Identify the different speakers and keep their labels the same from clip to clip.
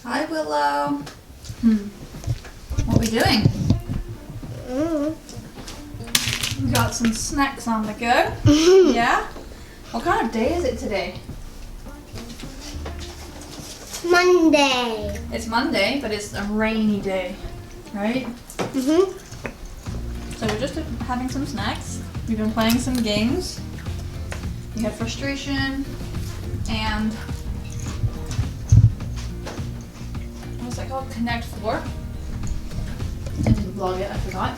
Speaker 1: Hi, Willow. What are we doing? We got some snacks on the go. Yeah? What kind of day is it today?
Speaker 2: Monday.
Speaker 1: It's Monday, but it's a rainy day, right?
Speaker 2: Mhm.
Speaker 1: So we're just having some snacks. We've been playing some games. We had frustration and what's that called? Connect 4. I didn't vlog it, I forgot.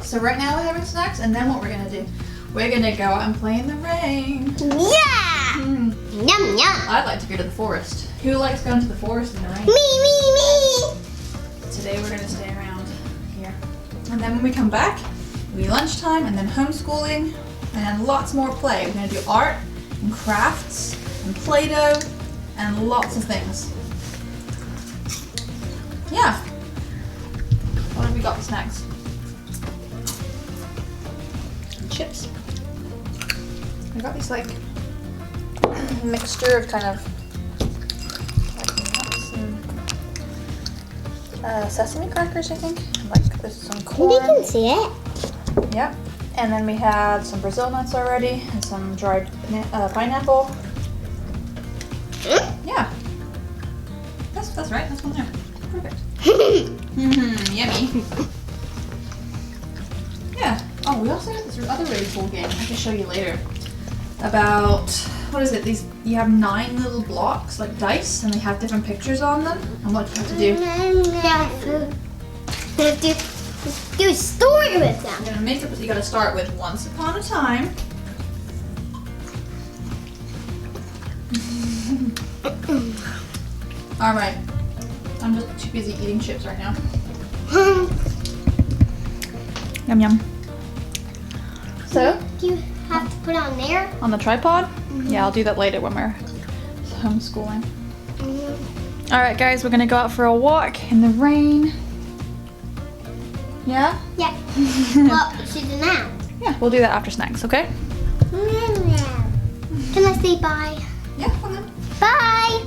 Speaker 1: So right now we're having snacks, and then what we're gonna do? We're gonna go out and play in the rain.
Speaker 2: Yeah. Yum yum.
Speaker 1: I'd like to go to the forest. Who likes going to the forest in the rain?
Speaker 2: Me.
Speaker 1: Today we're gonna stay around here. And then when we come back, it'll be lunchtime and then homeschooling and lots more play. We're gonna do art and crafts and Play-Doh and lots of things. Yeah. What have we got for snacks? Chips. I got these like mixture of kind of like nuts and sesame crackers, I think. Like there's some
Speaker 2: You
Speaker 1: corn.
Speaker 2: can see it.
Speaker 1: Yep. And then we had some Brazil nuts already and some dried pineapple. Yeah. That's right. That's one there. Perfect. Yummy. Yeah. Oh, we also have this other really cool game I can show you later. About, what is it? These, you have 9 little blocks, like dice, and they have different pictures on them. And what you have to do,
Speaker 2: You have to do a story with them.
Speaker 1: you're gonna make up, you gotta start with once upon a time. Alright. I'm just too busy eating chips right now. Yum yum. So,
Speaker 2: Do you have to put it on there?
Speaker 1: on the tripod? Yeah, I'll do that later when we're homeschooling. Alright guys, we're gonna go out for a walk in the rain. Yeah?
Speaker 2: Yeah. Well, we should do now.
Speaker 1: Yeah, we'll do that after snacks, okay?
Speaker 2: Can I say bye?
Speaker 1: Yeah, come on.
Speaker 2: Bye.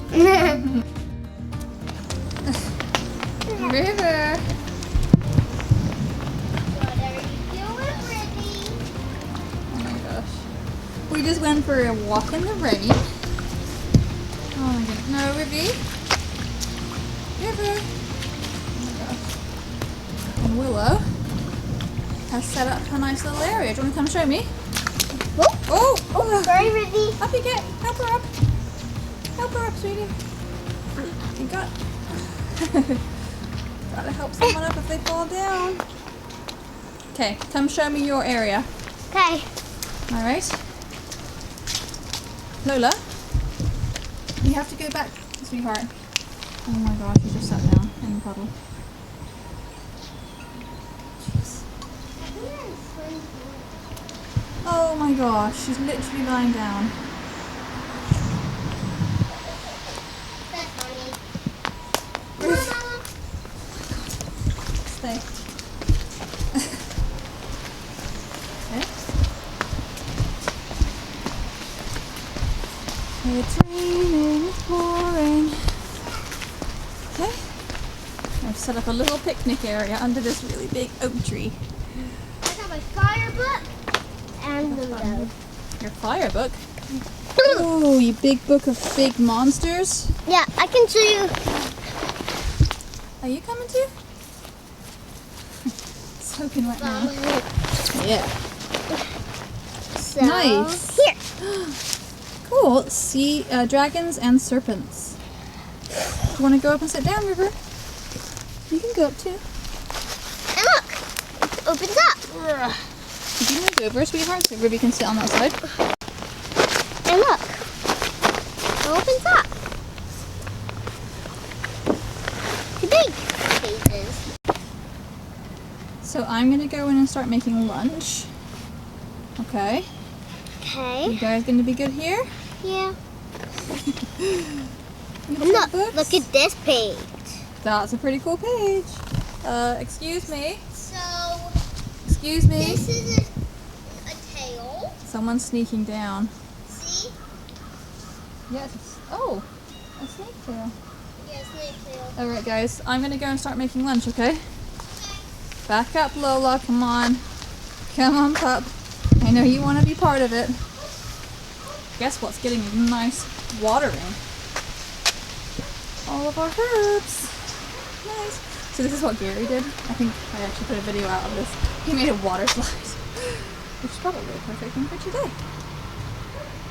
Speaker 1: River.
Speaker 2: What are you doing, Ricky?
Speaker 1: Oh my gosh. We just went for a walk in the rain. Oh my goodness. No, Rivy. River. Oh my gosh. And Willow has set up a nice little area. Do you want to come show me? Oh! Oh!
Speaker 2: Sorry, Ricky.
Speaker 1: Up you get. Help her up. Help her up, sweetie. You got. Gotta help someone up if they fall down. Okay, come show me your area.
Speaker 2: Okay.
Speaker 1: All right. Lola, you have to go back, sweetheart. Oh my gosh, you just sat down in the puddle. Jeez. Oh my gosh, she's literally lying down.
Speaker 2: That's funny.
Speaker 1: Stay. Okay. It's raining, it's pouring. Okay. I've set up a little picnic area under this really big oak tree.
Speaker 2: I got my fire book and the window.
Speaker 1: Your fire book? Oh, you big book of big monsters.
Speaker 2: Yeah, I can show you.
Speaker 1: Are you coming too? Soaking wet now. Yeah.
Speaker 2: So,
Speaker 1: Nice.
Speaker 2: Here.
Speaker 1: Cool. Sea dragons and serpents. Do you want to go up and sit down, River? You can go up too.
Speaker 2: And look, it opens up.
Speaker 1: Could you move over, sweetheart, so Ruby can sit on that side?
Speaker 2: And look, it opens up. The big spaces.
Speaker 1: So I'm gonna go in and start making lunch. Okay. You
Speaker 2: Okay.
Speaker 1: guys gonna be good here?
Speaker 2: Yeah.
Speaker 1: You have
Speaker 2: And
Speaker 1: some
Speaker 2: look,
Speaker 1: books?
Speaker 2: look at this page.
Speaker 1: That's a pretty cool page. Excuse me.
Speaker 2: So,
Speaker 1: Excuse me.
Speaker 2: this is a tail.
Speaker 1: Someone's sneaking down.
Speaker 2: See?
Speaker 1: Yes. Oh. A snake tail.
Speaker 2: Yeah, snake tail.
Speaker 1: Alright guys, I'm gonna go and start making lunch, okay? Back up, Lola, come on. Come on, pup. I know you want to be part of it. Guess what's getting a nice watering? All of our herbs. Nice. So this is what Gary did. I think I actually put a video out of this. He made a water slide, which is probably a perfect thing for today.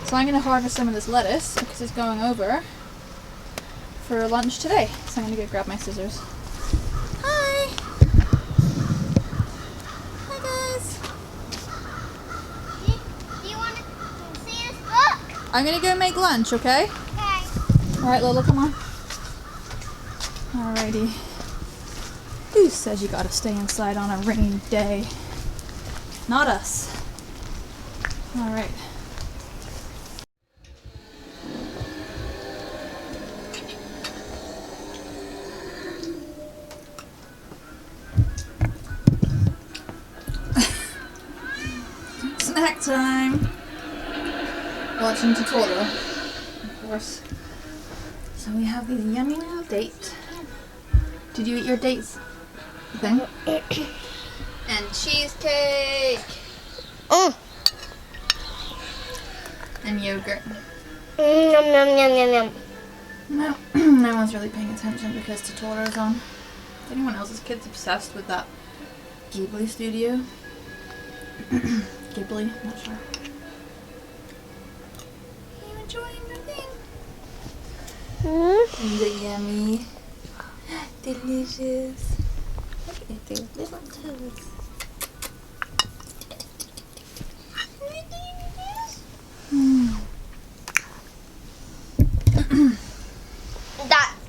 Speaker 1: So I'm going to harvest some of this lettuce because it's going over for lunch today. So I'm going to go grab my scissors. Hi! Hi guys!
Speaker 2: Do you want to see this book?
Speaker 1: I'm going to go make lunch, okay?
Speaker 2: Okay.
Speaker 1: Alright Lola, come on. Alrighty. Who says you gotta stay inside on a rainy day? Not us. Alright. Snack time! Watching Totoro, of course. So we have these yummy little dates. Did you eat your dates thing? And cheesecake! And yogurt.
Speaker 2: Yum, yum, yum, yum, yum.
Speaker 1: No, no one's really paying attention because Totoro's on. Is anyone else's kids obsessed with that Ghibli studio? Ghibli? Not sure. Are you enjoying your thing? Is it yummy? Delicious. Look at their little toes.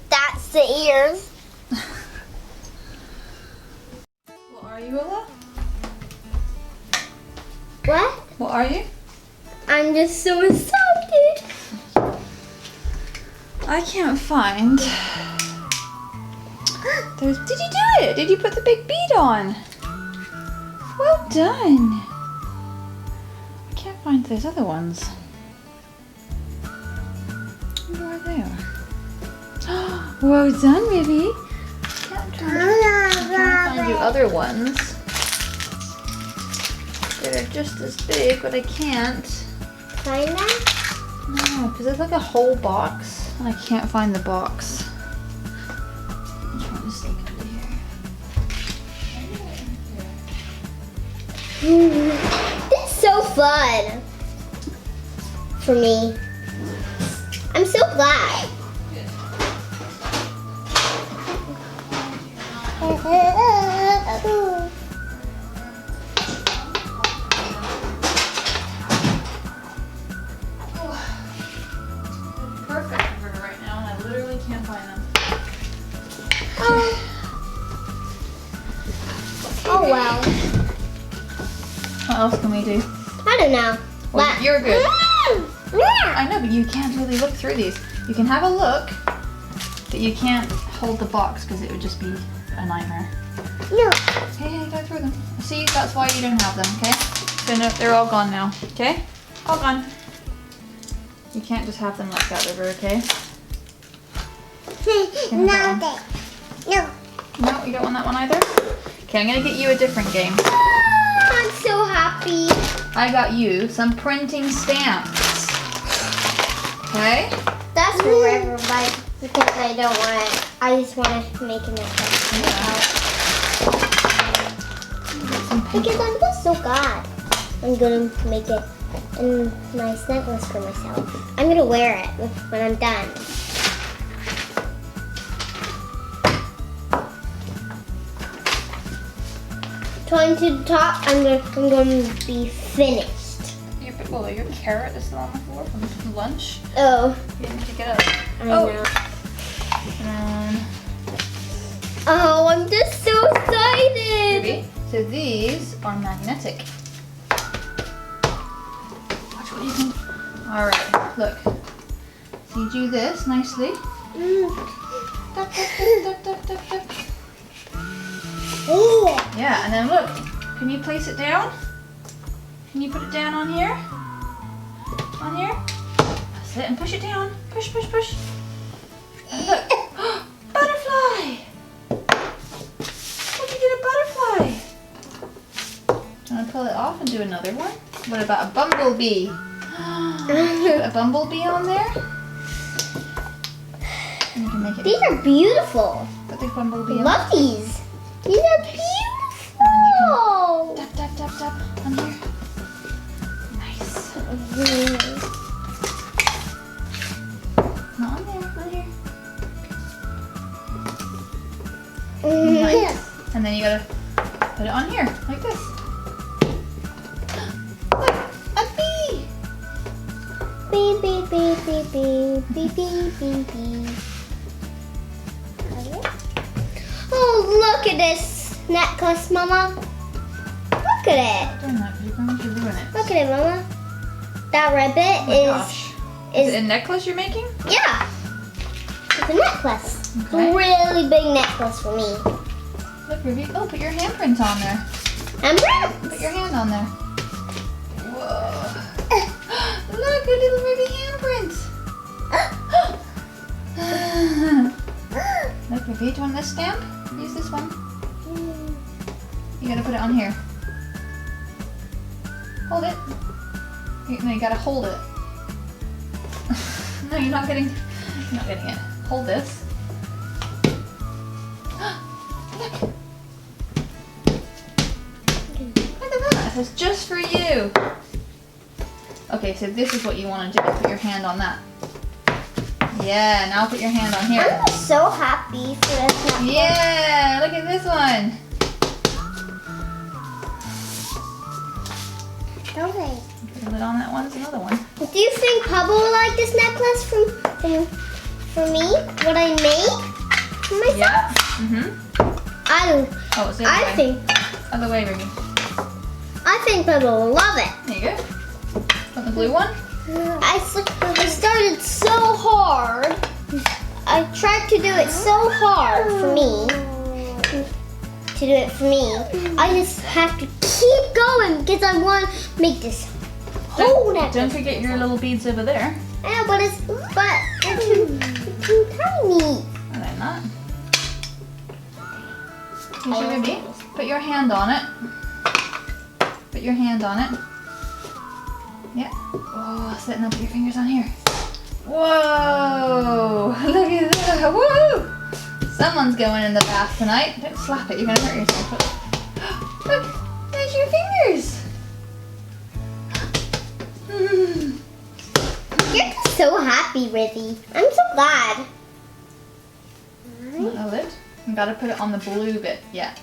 Speaker 2: That's the ears.
Speaker 1: What are you, Ola?
Speaker 2: What?
Speaker 1: What are you?
Speaker 2: I'm just so excited.
Speaker 1: I can't find. There's. Did you do it? Did you put the big bead on? Well done. I can't find those other ones. I wonder where they are. Well done, baby. I can't find you other ones that are just as big, but I can't.
Speaker 2: Find that?
Speaker 1: No, because there's like a whole box, and I can't find the box. I'm trying to sneak under here.
Speaker 2: This is so fun for me. I'm so glad.
Speaker 1: Perfect for her right now, and I literally can't find them.
Speaker 2: Oh well.
Speaker 1: What else can we do?
Speaker 2: I don't know.
Speaker 1: Well, you're good.
Speaker 2: Yeah.
Speaker 1: I know, but you can't really look through these. You can have a look, but you can't hold the box because it would just be a nightmare.
Speaker 2: No.
Speaker 1: Hey, go through them. See, that's why you don't have them, okay? So no, they're all gone now, okay? All gone. You can't just have them like that, River, okay?
Speaker 2: No. No.
Speaker 1: No, you don't want that one either? Okay, I'm gonna get you a different game.
Speaker 2: I'm so happy.
Speaker 1: I got you some printing stamps. Okay?
Speaker 2: That's forever, but because I don't want it. I just want to make it myself. Because I'm just so glad. I'm gonna make it a nice necklace for myself. I'm gonna wear it when I'm done. Going to the top, I'm going to be finished.
Speaker 1: Your carrot is still on the floor from lunch.
Speaker 2: Oh,
Speaker 1: You didn't pick it up.
Speaker 2: I know.
Speaker 1: And
Speaker 2: Oh, I'm just so excited.
Speaker 1: Ruby, so these are magnetic. Watch what you can. All right, look. So you do this nicely. Tap, tap, tap, tap, tap, tap, tap.
Speaker 2: Oh.
Speaker 1: Yeah, and then look. Can you place it down? Can you put it down on here? On here? That's it, and push it down. Push, push, push. Look. Butterfly. Look, you did a butterfly. Do you want to pull it off and do another one? What about a bumblebee? Put a bumblebee on there. And you can make it.
Speaker 2: These are beautiful.
Speaker 1: Put the bumblebee on.
Speaker 2: Love these. These are beautiful.
Speaker 1: Tap, tap, tap, tap on here. Nice. Not on there, on here. Nice. And then you gotta put it on here, like this. Look, a bee.
Speaker 2: Beep, beep, beep, beep, beep, beep, beep, beep, beep. Oh, look at this necklace, Mama. Look at it.
Speaker 1: Don't do that, you're going to ruin it.
Speaker 2: Look at it, Mama. That ribbon
Speaker 1: Oh my gosh. Is it a necklace you're making?
Speaker 2: yeah. It's a necklace.
Speaker 1: Okay.
Speaker 2: Really big necklace for me.
Speaker 1: Look, Ruby. Oh, put your handprint on there.
Speaker 2: And
Speaker 1: Put your hand on there. Whoa. Look, your little Ruby handprint. Look, Ruby, do you want this stamp? Use this one. You gotta put it on here. Hold it. No, you gotta hold it. No, you're not getting it. Hold this. Look. Look at that. It's just for you. Okay, so this is what you want to do. Put your hand on that. Yeah, now put your hand on here.
Speaker 2: I'm so happy for this necklace.
Speaker 1: Yeah, look at this one.
Speaker 2: Okay.
Speaker 1: Put a lid on that one. There's another one.
Speaker 2: Do you think Papa will like this necklace from me? What I made for myself?
Speaker 1: Yeah. Mhm. Oh, it's the other way. Other way, Ruby.
Speaker 2: I think Papa will love it.
Speaker 1: There you go. Want the blue one?
Speaker 2: I started so hard. I tried to do it so hard for me. To do it for me. I just have to keep going because I want to make this whole necklace.
Speaker 1: Don't forget your little beads over there.
Speaker 2: Yeah, but they're too tiny.
Speaker 1: Are they not? You should, Ruby. Put your hand on it. Put your hand on it. Yeah. Oh, setting up your fingers on here. Whoa! Look at that! Woo! Someone's going in the bath tonight. Don't slap it, you're gonna hurt yourself. Look, there's your fingers.
Speaker 2: You're just so happy, Rizzy. I'm so glad.
Speaker 1: A lid. You gotta put it on the blue bit. Yeah.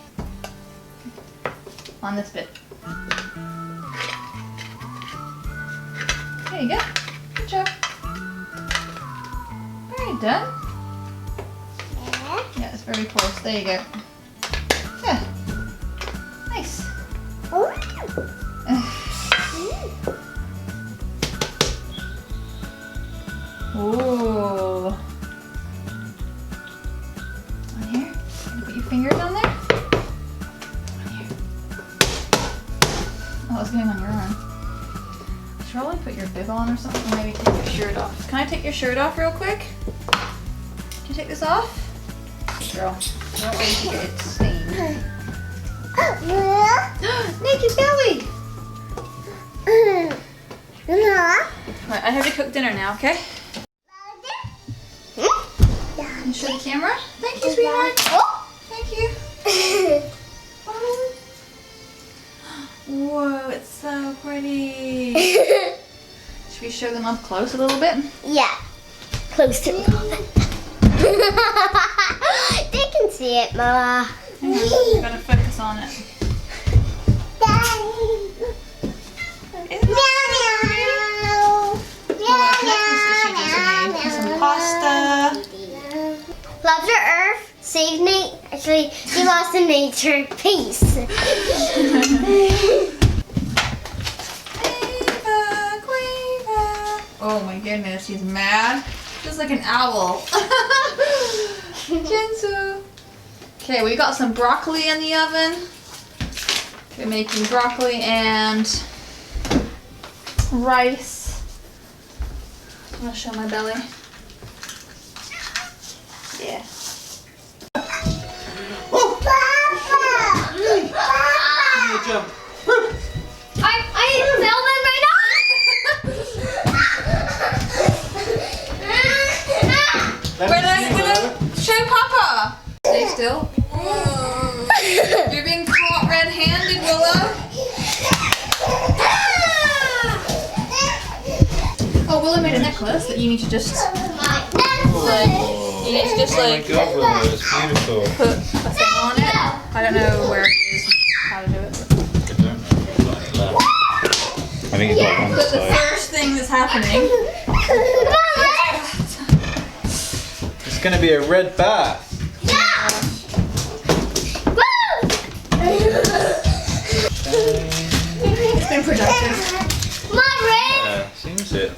Speaker 1: On this bit. There you go. Good job. Very done. Yeah, it's very close. There you go. Yeah. Nice. Ooh. On here. Gonna put your fingers on there. On here. Oh, it's going on your arm. Should probably put your bib on or something, or maybe take your shirt off. Can I take your shirt off real quick? Can you take this off? Girl, don't wait to get it stained. Naked belly! Right, I have to cook dinner now, okay? Can you show the camera? Thank you, sweetheart. Thank you. Oh. Whoa, it's so pretty. Should we show them up close a little bit?
Speaker 2: Yeah, close to me. They can see it, Mama.
Speaker 1: Hang on, I gotta focus on it. Isn't that pretty? What necklace did she just make? Some pasta.
Speaker 2: Love the earth, save Nate. Actually, he lost in nature. Peace.
Speaker 1: Oh my goodness, she's mad. Just like an owl. Jinsu. Okay, we got some broccoli in the oven. We're making broccoli and rice. I'm gonna show my belly.
Speaker 2: Yeah.
Speaker 3: Jump.
Speaker 2: I filming right now.
Speaker 1: We're gonna show Papa. Stay still. You're being caught red-handed, Willow. Oh, Willow made a necklace that you need to just like. You need to just
Speaker 3: Oh my
Speaker 1: like
Speaker 3: god, Willow, it's beautiful.
Speaker 1: put a thing on it. I don't know where it is, how to do it.
Speaker 3: I think you got one
Speaker 1: But the
Speaker 3: side.
Speaker 1: first thing that's happening.
Speaker 3: It's going to be a red bath.
Speaker 1: It's been productive.
Speaker 2: My red.
Speaker 3: Yeah, seems it.